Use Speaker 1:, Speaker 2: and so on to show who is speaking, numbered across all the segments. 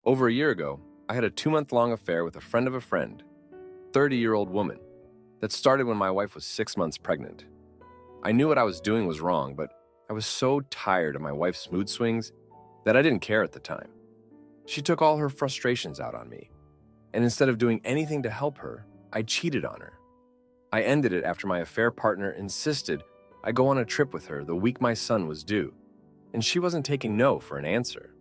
Speaker 1: Over a year ago, I had a 2-month-long affair with a friend of a friend, 30-year-old woman, that started when my wife was 6 months pregnant. I knew what I was doing was wrong, but I was so tired of my wife's mood swings that I didn't care at the time. She took all her frustrations out on me, and instead of doing anything to help her, I cheated on her. I ended it after my affair partner insisted I go on a trip with her the week my son was due, and she wasn't taking no for an answer.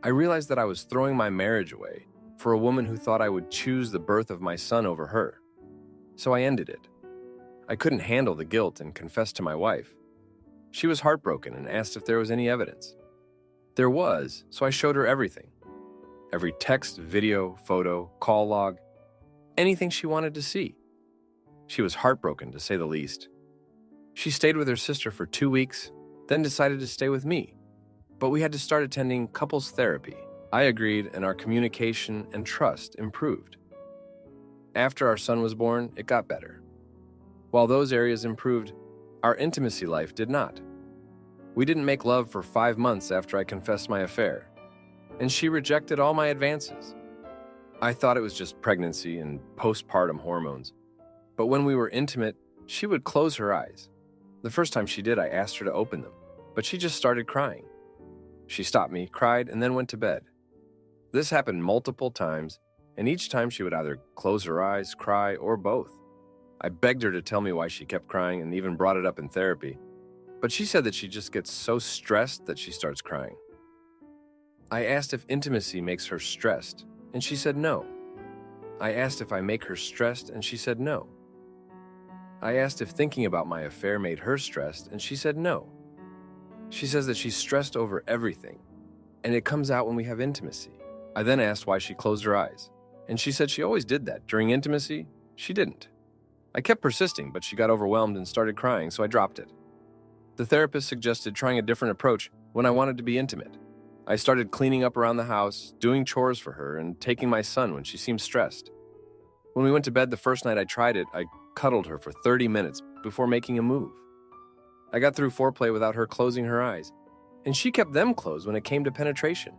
Speaker 1: I realized that I was throwing my marriage away for a woman who thought I would choose the birth of my son over her. So I ended it. I couldn't handle the guilt and confessed to my wife. She was heartbroken and asked if there was any evidence. There was, so I showed her everything. Every text, video, photo, call log, anything she wanted to see. She was heartbroken, to say the least. She stayed with her sister for 2 weeks, then decided to stay with me. But we had to start attending couples therapy. I agreed, and our communication and trust improved. After our son was born, it got better. While those areas improved, our intimacy life did not. We didn't make love for 5 months after I confessed my affair, and she rejected all my advances. I thought it was just pregnancy and postpartum hormones. But when we were intimate, she would close her eyes. The first time she did, I asked her to open them, but she just started crying. She stopped me, cried, and then went to bed. This happened multiple times, and each time she would either close her eyes, cry, or both. I begged her to tell me why she kept crying and even brought it up in therapy, but she said that she just gets so stressed that she starts crying. I asked if intimacy makes her stressed, and she said no. I asked if I make her stressed, and she said no. I asked if thinking about my affair made her stressed, and she said no. She says that she's stressed over everything, and it comes out when we have intimacy. I then asked why she closed her eyes, and she said she always did that. During intimacy, she didn't. I kept persisting, but she got overwhelmed and started crying, so I dropped it. The therapist suggested trying a different approach when I wanted to be intimate. I started cleaning up around the house, doing chores for her, and taking my son when she seemed stressed. When we went to bed the first night I tried it, I cuddled her for 30 minutes before making a move. I got through foreplay without her closing her eyes, and she kept them closed when it came to penetration.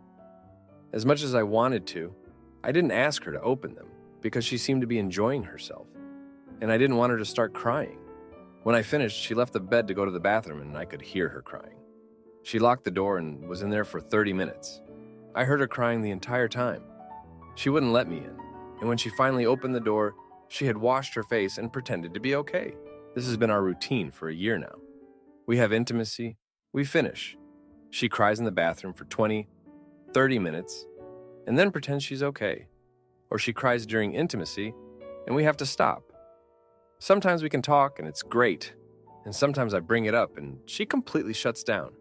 Speaker 1: As much as I wanted to, I didn't ask her to open them because she seemed to be enjoying herself, and I didn't want her to start crying. When I finished, she left the bed to go to the bathroom, and I could hear her crying. She locked the door and was in there for 30 minutes. I heard her crying the entire time. She wouldn't let me in, and when she finally opened the door, she had washed her face and pretended to be okay. This has been our routine for a year now. We have intimacy, we finish. She cries in the bathroom for 20, 30 minutes, and then pretends she's okay. Or she cries during intimacy, and we have to stop. Sometimes we can talk, and it's great, and sometimes I bring it up, and she completely shuts down.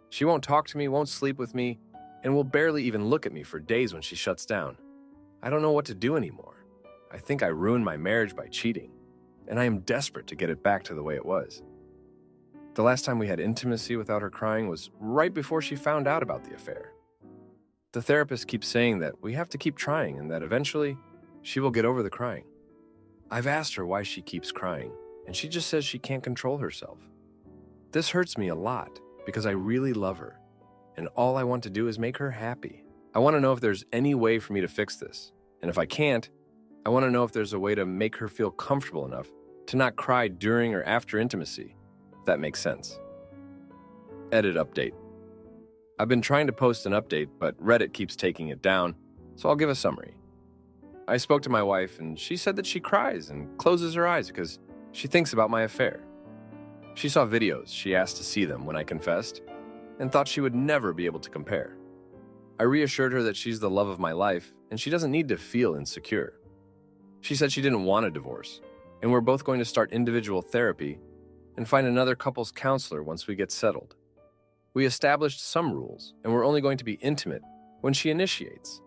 Speaker 1: She won't talk to me, won't sleep with me, and will barely even look at me for days when she shuts down. I don't know what to do anymore. I think I ruined my marriage by cheating, and I am desperate to get it back to the way it was. The last time we had intimacy without her crying was right before she found out about the affair. The therapist keeps saying that we have to keep trying and that eventually she will get over the crying. I've asked her why she keeps crying, and she just says she can't control herself. This hurts me a lot because I really love her, and all I want to do is make her happy. I want to know if there's any way for me to fix this, and if I can't, I want to know if there's a way to make her feel comfortable enough to not cry during or after intimacy, if that makes sense. Edit update. I've been trying to post an update, but Reddit keeps taking it down, so I'll give a summary. I spoke to my wife, and she said that she cries and closes her eyes because she thinks about my affair. She saw videos, she asked to see them when I confessed, and thought she would never be able to compare. I reassured her that she's the love of my life, and she doesn't need to feel insecure. She said she didn't want a divorce, and we're both going to start individual therapy and find another couples counselor once we get settled. We established some rules, and we're only going to be intimate when she initiates.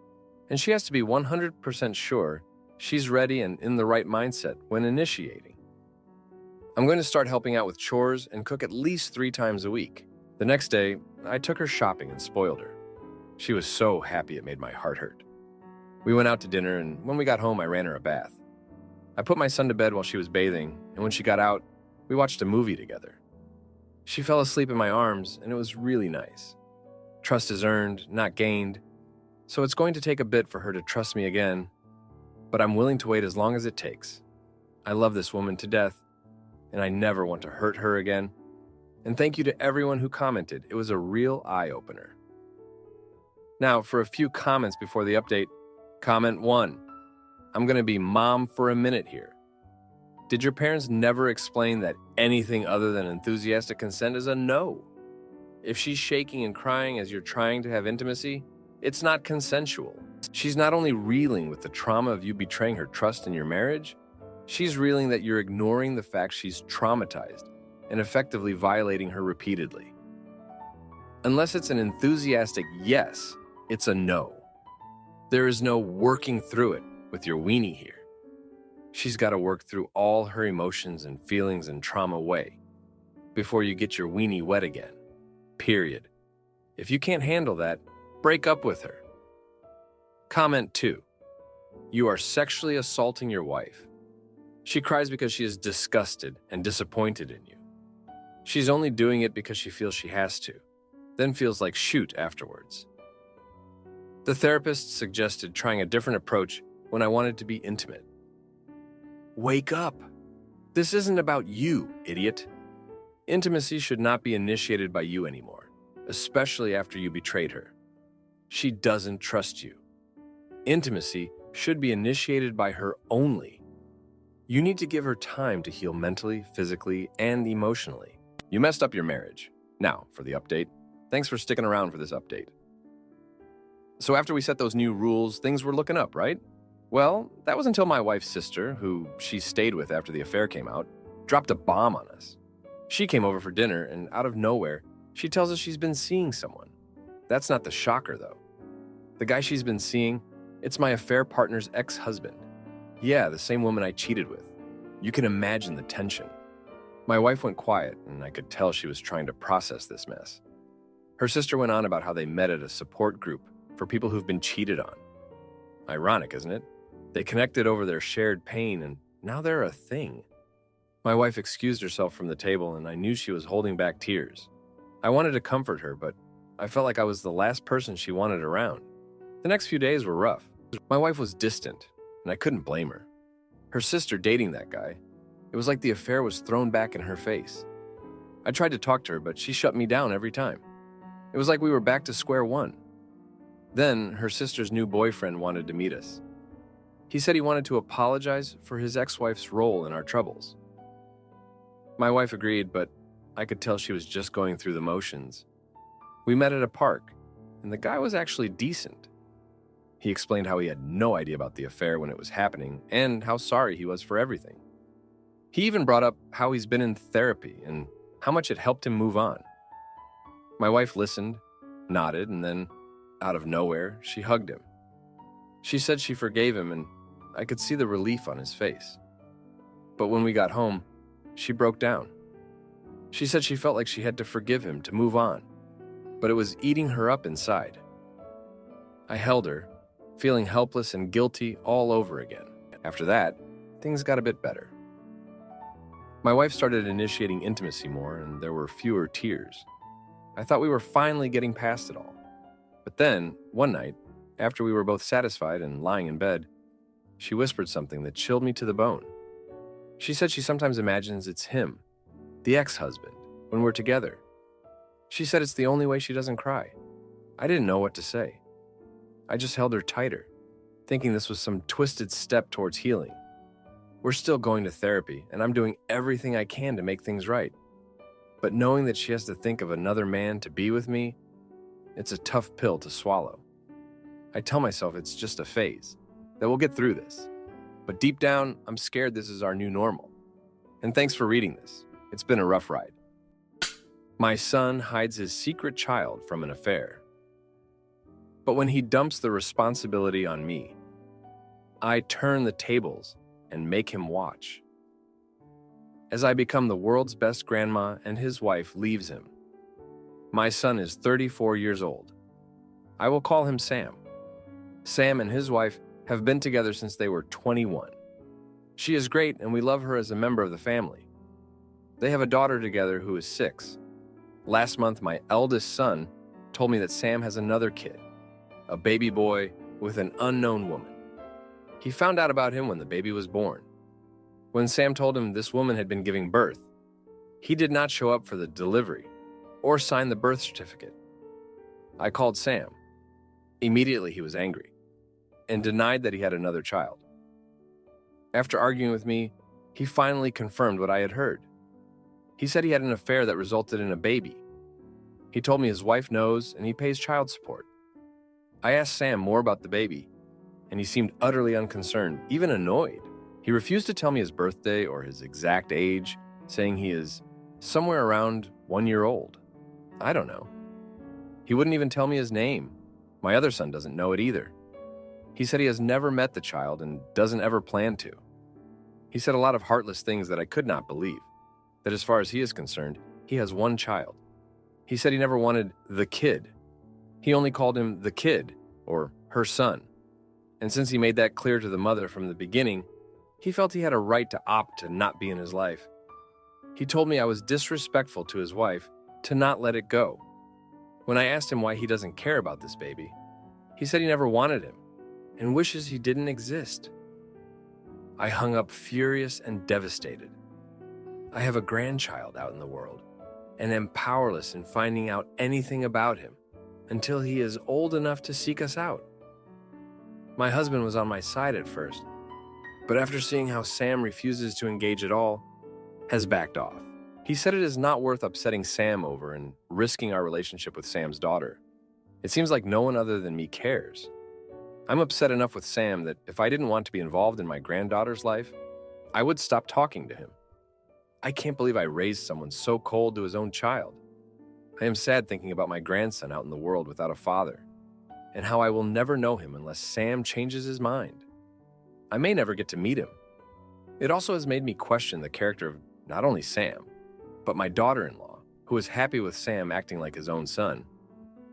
Speaker 1: And she has to be 100% sure she's ready and in the right mindset when initiating. I'm going to start helping out with chores and cook at least 3 times a week. The next day, I took her shopping and spoiled her. She was so happy it made my heart hurt. We went out to dinner, and when we got home, I ran her a bath. I put my son to bed while she was bathing, and when she got out, we watched a movie together. She fell asleep in my arms, and it was really nice. Trust is earned, not gained. So it's going to take a bit for her to trust me again, but I'm willing to wait as long as it takes. I love this woman to death, and I never want to hurt her again. And thank you to everyone who commented. It was a real eye-opener. Now, for a few comments before the update. Comment 1. I'm going to be mom for a minute here. Did your parents never explain that anything other than enthusiastic consent is a no? If she's shaking and crying as you're trying to have intimacy, it's not consensual. She's not only reeling with the trauma of you betraying her trust in your marriage, she's reeling that you're ignoring the fact she's traumatized and effectively violating her repeatedly. Unless it's an enthusiastic yes, it's a no. There is no working through it with your weenie here. She's got to work through all her emotions and feelings and trauma away before you get your weenie wet again. Period. If you can't handle that, break up with her. Comment 2. You are sexually assaulting your wife. She cries because she is disgusted and disappointed in you. She's only doing it because she feels she has to, then feels like shoot afterwards. The therapist suggested trying a different approach when I wanted to be intimate. Wake up. This isn't about you, idiot. Intimacy should not be initiated by you anymore, especially after you betrayed her. She doesn't trust you. Intimacy should be initiated by her only. You need to give her time to heal mentally, physically, and emotionally. You messed up your marriage. Now, for the update. Thanks for sticking around for this update. So after we set those new rules, things were looking up, right? Well, that was until my wife's sister, who she stayed with after the affair came out, dropped a bomb on us. She came over for dinner, and out of nowhere, she tells us she's been seeing someone. That's not the shocker, though. The guy she's been seeing, it's my affair partner's ex-husband. Yeah, the same woman I cheated with. You can imagine the tension. My wife went quiet, and I could tell she was trying to process this mess. Her sister went on about how they met at a support group for people who've been cheated on. Ironic, isn't it? They connected over their shared pain, and now they're a thing. My wife excused herself from the table, and I knew she was holding back tears. I wanted to comfort her, but I felt like I was the last person she wanted around. The next few days were rough. My wife was distant, and I couldn't blame her. Her sister dating that guy, it was like the affair was thrown back in her face. I tried to talk to her, but she shut me down every time. It was like we were back to square one. Then, her sister's new boyfriend wanted to meet us. He said he wanted to apologize for his ex-wife's role in our troubles. My wife agreed, but I could tell she was just going through the motions. We met at a park, and the guy was actually decent. He explained how he had no idea about the affair when it was happening and how sorry he was for everything. He even brought up how he's been in therapy and how much it helped him move on. My wife listened, nodded, and then, out of nowhere, she hugged him. She said she forgave him, and I could see the relief on his face. But when we got home, she broke down. She said she felt like she had to forgive him to move on, but it was eating her up inside. I held her, feeling helpless and guilty all over again. After that, things got a bit better. My wife started initiating intimacy more, and there were fewer tears. I thought we were finally getting past it all. But then, one night, after we were both satisfied and lying in bed, she whispered something that chilled me to the bone. She said she sometimes imagines it's him, the ex-husband, when we're together. She said it's the only way she doesn't cry. I didn't know what to say. I just held her tighter, thinking this was some twisted step towards healing. We're still going to therapy, and I'm doing everything I can to make things right. But knowing that she has to think of another man to be with me, it's a tough pill to swallow. I tell myself it's just a phase, that we'll get through this. But deep down, I'm scared this is our new normal. And thanks for reading this. It's been a rough ride. My son hides his secret child from an affair. But when he dumps the responsibility on me, I turn the tables and make him watch. As I become the world's best grandma and his wife leaves him. My son is 34 years old. I will call him Sam. Sam and his wife have been together since they were 21. She is great, and we love her as a member of the family. They have a daughter together who is 6. Last month, my eldest son told me that Sam has another kid. a baby boy with an unknown woman. He found out about him when the baby was born. When Sam told him this woman had been giving birth, he did not show up for the delivery or sign the birth certificate. I called Sam. Immediately he was angry and denied that he had another child. After arguing with me, he finally confirmed what I had heard. He said he had an affair that resulted in a baby. He told me his wife knows and he pays child support. I asked Sam more about the baby, and he seemed utterly unconcerned, even annoyed. He refused to tell me his birthday or his exact age, saying he is somewhere around 1 year old. I don't know. He wouldn't even tell me his name. My other son doesn't know it either. He said he has never met the child and doesn't ever plan to. He said a lot of heartless things that I could not believe, that as far as he is concerned, he has one child. He said he never wanted the kid. He only called him the kid, or her son. And since he made that clear to the mother from the beginning, he felt he had a right to opt to not be in his life. He told me I was disrespectful to his wife to not let it go. When I asked him why he doesn't care about this baby, he said he never wanted him and wishes he didn't exist. I hung up furious and devastated. I have a grandchild out in the world and am powerless in finding out anything about him until he is old enough to seek us out. My husband was on my side at first, but after seeing how Sam refuses to engage at all, has backed off. He said it is not worth upsetting Sam over and risking our relationship with Sam's daughter. It seems like no one other than me cares. I'm upset enough with Sam that if I didn't want to be involved in my granddaughter's life, I would stop talking to him. I can't believe I raised someone so cold to his own child. I am sad thinking about my grandson out in the world without a father, and how I will never know him unless Sam changes his mind. I may never get to meet him. It also has made me question the character of not only Sam, but my daughter-in-law, who is happy with Sam acting like his own son,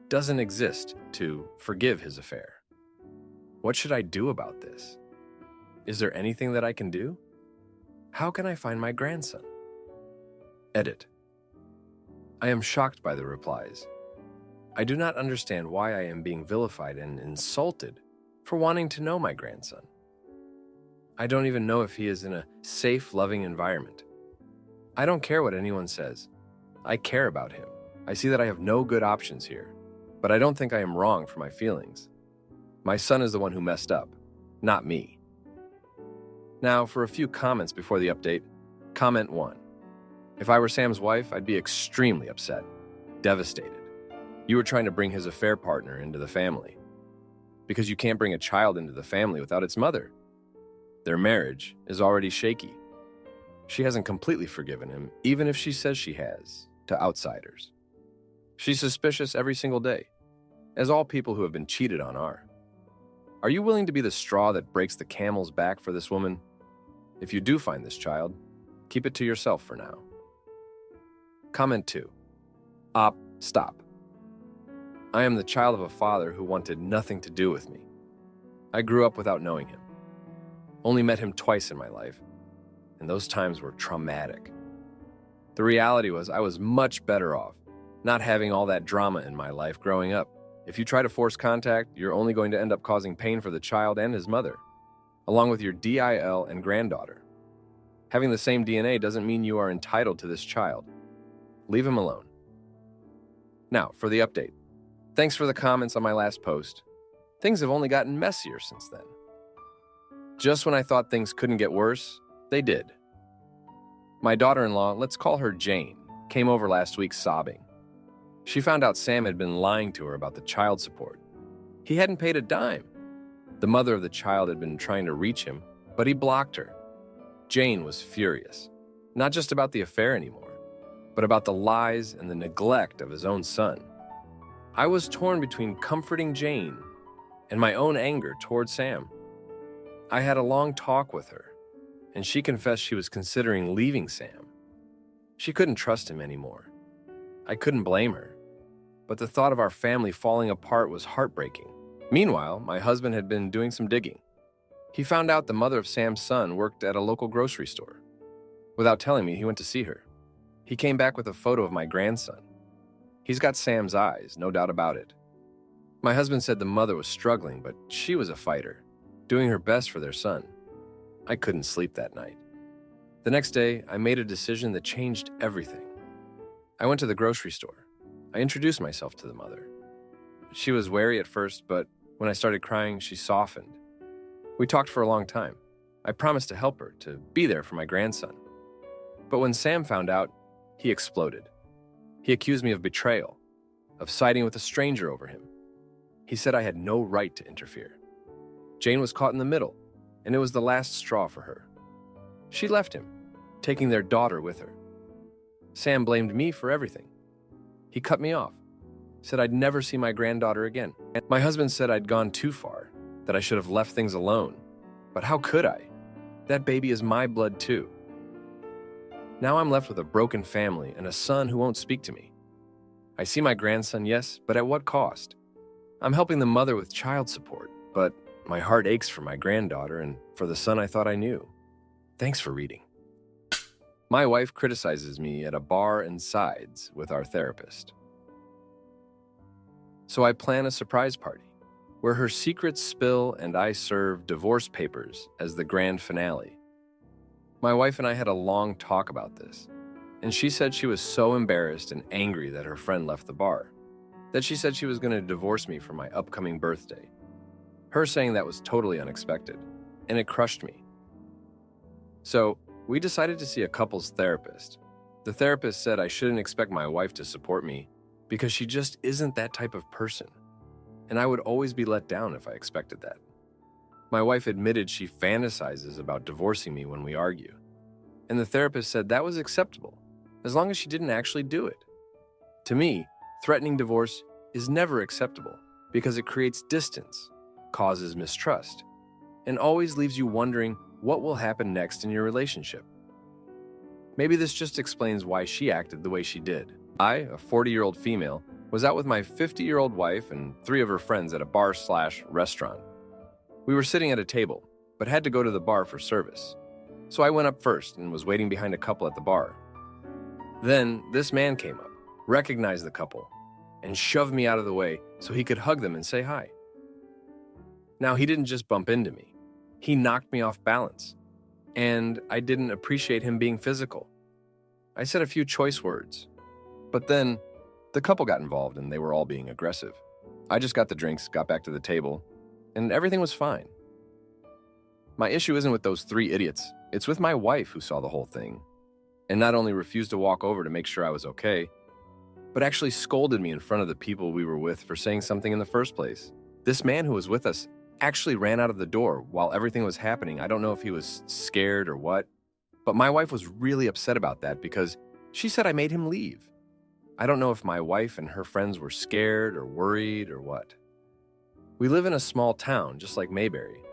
Speaker 1: doesn't exist to forgive his affair. What should I do about this? Is there anything that I can do? How can I find my grandson? Edit. I am shocked by the replies. I do not understand why I am being vilified and insulted for wanting to know my grandson. I don't even know if he is in a safe, loving environment. I don't care what anyone says. I care about him. I see that I have no good options here, but I don't think I am wrong for my feelings. My son is the one who messed up, not me. Now, for a few comments before the update. Comment 1. If I were Sam's wife, I'd be extremely upset, devastated. You were trying to bring his affair partner into the family, because you can't bring a child into the family without its mother. Their marriage is already shaky. She hasn't completely forgiven him, even if she says she has, to outsiders. She's suspicious every single day, as all people who have been cheated on are. Are you willing to be the straw that breaks the camel's back for this woman? If you do find this child, keep it to yourself for now. Comment 2. Stop. I am the child of a father who wanted nothing to do with me. I grew up without knowing him. Only met him twice in my life, and those times were traumatic. The reality was I was much better off not having all that drama in my life growing up. If you try to force contact, you're only going to end up causing pain for the child and his mother, along with your DIL and granddaughter. Having the same DNA doesn't mean you are entitled to this child. Leave him alone. Now, for the update. Thanks for the comments on my last post. Things have only gotten messier since then. Just when I thought things couldn't get worse, they did. My daughter-in-law, let's call her Jane, came over last week sobbing. She found out Sam had been lying to her about the child support. He hadn't paid a dime. The mother of the child had been trying to reach him, but he blocked her. Jane was furious, not just about the affair anymore, but about the lies and the neglect of his own son. I was torn between comforting Jane and my own anger toward Sam. I had a long talk with her, and she confessed she was considering leaving Sam. She couldn't trust him anymore. I couldn't blame her, but the thought of our family falling apart was heartbreaking. Meanwhile, my husband had been doing some digging. He found out the mother of Sam's son worked at a local grocery store. Without telling me, he went to see her. He came back with a photo of my grandson. He's got Sam's eyes, no doubt about it. My husband said the mother was struggling, but she was a fighter, doing her best for their son. I couldn't sleep that night. The next day, I made a decision that changed everything. I went to the grocery store. I introduced myself to the mother. She was wary at first, but when I started crying, she softened. We talked for a long time. I promised to help her, to be there for my grandson. But when Sam found out, he exploded. He accused me of betrayal, of siding with a stranger over him. He said I had no right to interfere. Jane was caught in the middle, and it was the last straw for her. She left him, taking their daughter with her. Sam blamed me for everything. He cut me off, said I'd never see my granddaughter again. My husband said I'd gone too far, that I should have left things alone. But how could I? That baby is my blood too. Now I'm left with a broken family and a son who won't speak to me. I see my grandson, yes, but at what cost? I'm helping the mother with child support, but my heart aches for my granddaughter and for the son I thought I knew. Thanks for reading. My wife criticizes me at a bar and sides with our therapist. So I plan a surprise party where her secrets spill and I serve divorce papers as the grand finale. My wife and I had a long talk about this, and she said she was so embarrassed and angry that her friend left the bar, that she said she was going to divorce me for my upcoming birthday. Her saying that was totally unexpected, and it crushed me. So we decided to see a couples therapist. The therapist said I shouldn't expect my wife to support me because she just isn't that type of person, and I would always be let down if I expected that. My wife admitted she fantasizes about divorcing me when we argue, and the therapist said that was acceptable, as long as she didn't actually do it. To me, threatening divorce is never acceptable because it creates distance, causes mistrust, and always leaves you wondering what will happen next in your relationship. Maybe this just explains why she acted the way she did. I, a 40-year-old female, was out with my 50-year-old wife and 3 of her friends at a bar/restaurant. We were sitting at a table, but had to go to the bar for service. So I went up first and was waiting behind a couple at the bar. Then this man came up, recognized the couple, and shoved me out of the way so he could hug them and say hi. Now, he didn't just bump into me. He knocked me off balance, and I didn't appreciate him being physical. I said a few choice words, but then the couple got involved and they were all being aggressive. I just got the drinks, got back to the table, and everything was fine. My issue isn't with those 3 idiots. It's with my wife who saw the whole thing, and not only refused to walk over to make sure I was okay, but actually scolded me in front of the people we were with for saying something in the first place. This man who was with us actually ran out of the door while everything was happening. I don't know if he was scared or what, but my wife was really upset about that because she said I made him leave. I don't know if my wife and her friends were scared or worried or what. We live in a small town, just like Mayberry,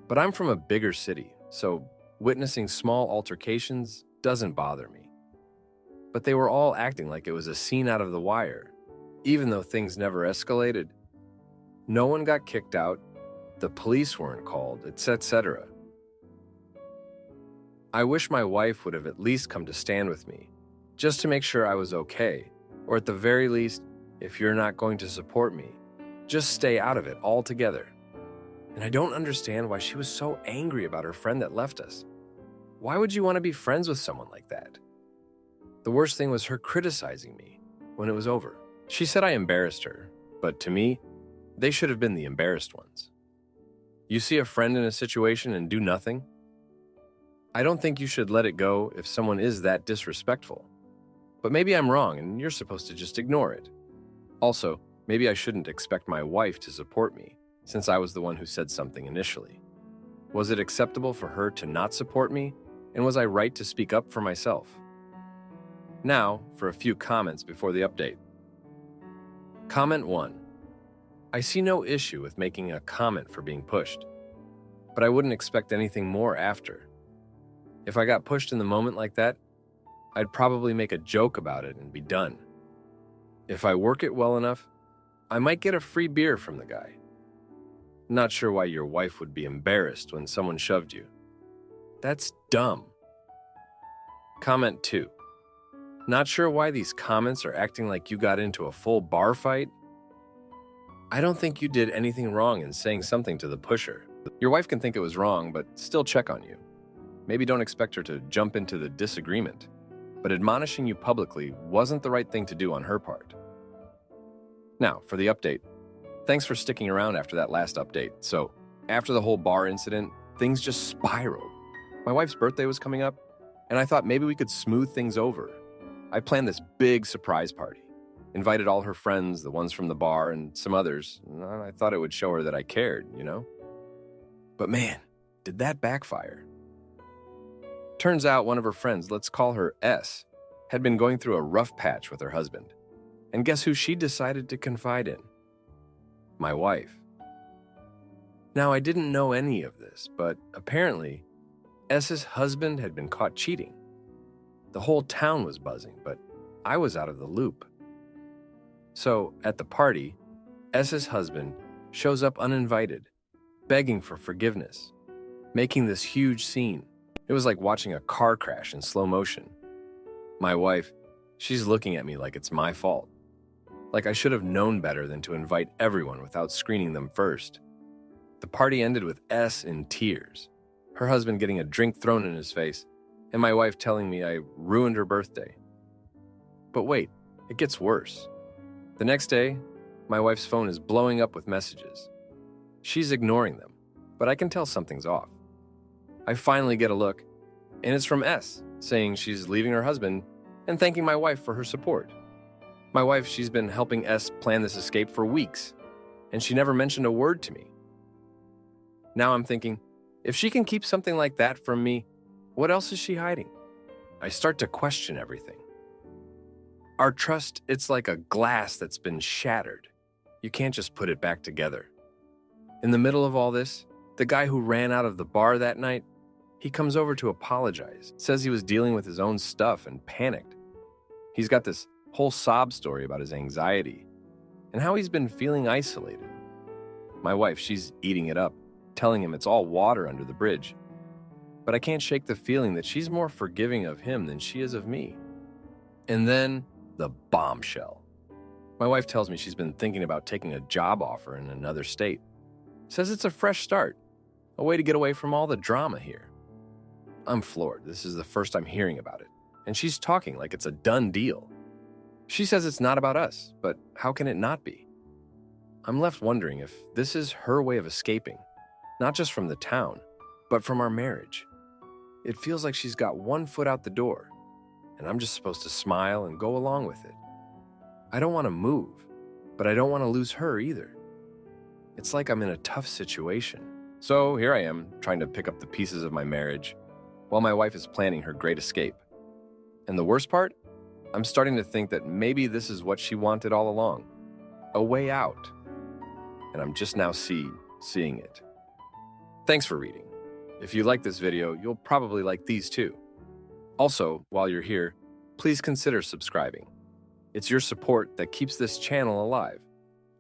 Speaker 1: but I'm from a bigger city, so witnessing small altercations doesn't bother me. But they were all acting like it was a scene out of The Wire, even though things never escalated. No one got kicked out, the police weren't called, etc. I wish my wife would have at least come to stand with me, just to make sure I was okay, or at the very least, if you're not going to support me, just stay out of it altogether. And I don't understand why she was so angry about her friend that left us. Why would you want to be friends with someone like that? The worst thing was her criticizing me when it was over. She said I embarrassed her, but to me, they should have been the embarrassed ones. You see a friend in a situation and do nothing? I don't think you should let it go if someone is that disrespectful. But maybe I'm wrong and you're supposed to just ignore it. Also, maybe I shouldn't expect my wife to support me, since I was the one who said something initially. Was it acceptable for her to not support me, and was I right to speak up for myself? Now, for a few comments before the update. Comment 1. I see no issue with making a comment for being pushed, but I wouldn't expect anything more after. If I got pushed in the moment like that, I'd probably make a joke about it and be done. If I work it well enough, I might get a free beer from the guy. Not sure why your wife would be embarrassed when someone shoved you. That's dumb. Comment 2. Not sure why these comments are acting like you got into a full bar fight. I don't think you did anything wrong in saying something to the pusher. Your wife can think it was wrong, but still check on you. Maybe don't expect her to jump into the disagreement, but admonishing you publicly wasn't the right thing to do on her part. Now, for the update. Thanks for sticking around after that last update. So, after the whole bar incident, things just spiraled. My wife's birthday was coming up, and I thought maybe we could smooth things over. I planned this big surprise party. Invited all her friends, the ones from the bar, and some others. And I thought it would show her that I cared, you know? But man, did that backfire. Turns out one of her friends, let's call her S, had been going through a rough patch with her husband. And guess who she decided to confide in? My wife. Now, I didn't know any of this, but apparently, S's husband had been caught cheating. The whole town was buzzing, but I was out of the loop. So, at the party, S's husband shows up uninvited, begging for forgiveness, making this huge scene. It was like watching a car crash in slow motion. My wife, she's looking at me like it's my fault. Like I should have known better than to invite everyone without screening them first. The party ended with S in tears, her husband getting a drink thrown in his face, and my wife telling me I ruined her birthday. But wait, it gets worse. The next day, my wife's phone is blowing up with messages. She's ignoring them, but I can tell something's off. I finally get a look, and it's from S, saying she's leaving her husband and thanking my wife for her support. My wife, she's been helping S plan this escape for weeks, and she never mentioned a word to me. Now I'm thinking, if she can keep something like that from me, what else is she hiding? I start to question everything. Our trust, it's like a glass that's been shattered. You can't just put it back together. In the middle of all this, the guy who ran out of the bar that night, he comes over to apologize, says he was dealing with his own stuff and panicked. He's got this whole sob story about his anxiety and how he's been feeling isolated. My wife, she's eating it up, telling him it's all water under the bridge. But I can't shake the feeling that she's more forgiving of him than she is of me. And then, the bombshell. My wife tells me she's been thinking about taking a job offer in another state. Says it's a fresh start, a way to get away from all the drama here. I'm floored. This is the first I'm hearing about it. And she's talking like it's a done deal. She says it's not about us, but how can it not be? I'm left wondering if this is her way of escaping, not just from the town, but from our marriage. It feels like she's got one foot out the door, and I'm just supposed to smile and go along with it. I don't want to move, but I don't want to lose her either. It's like I'm in a tough situation. So here I am, trying to pick up the pieces of my marriage, while my wife is planning her great escape. And the worst part? I'm starting to think that maybe this is what she wanted all along. A way out. And I'm just now seeing it. Thanks for reading. If you like this video, you'll probably like these too. Also, while you're here, please consider subscribing. It's your support that keeps this channel alive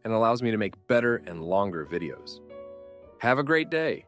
Speaker 1: and allows me to make better and longer videos. Have a great day.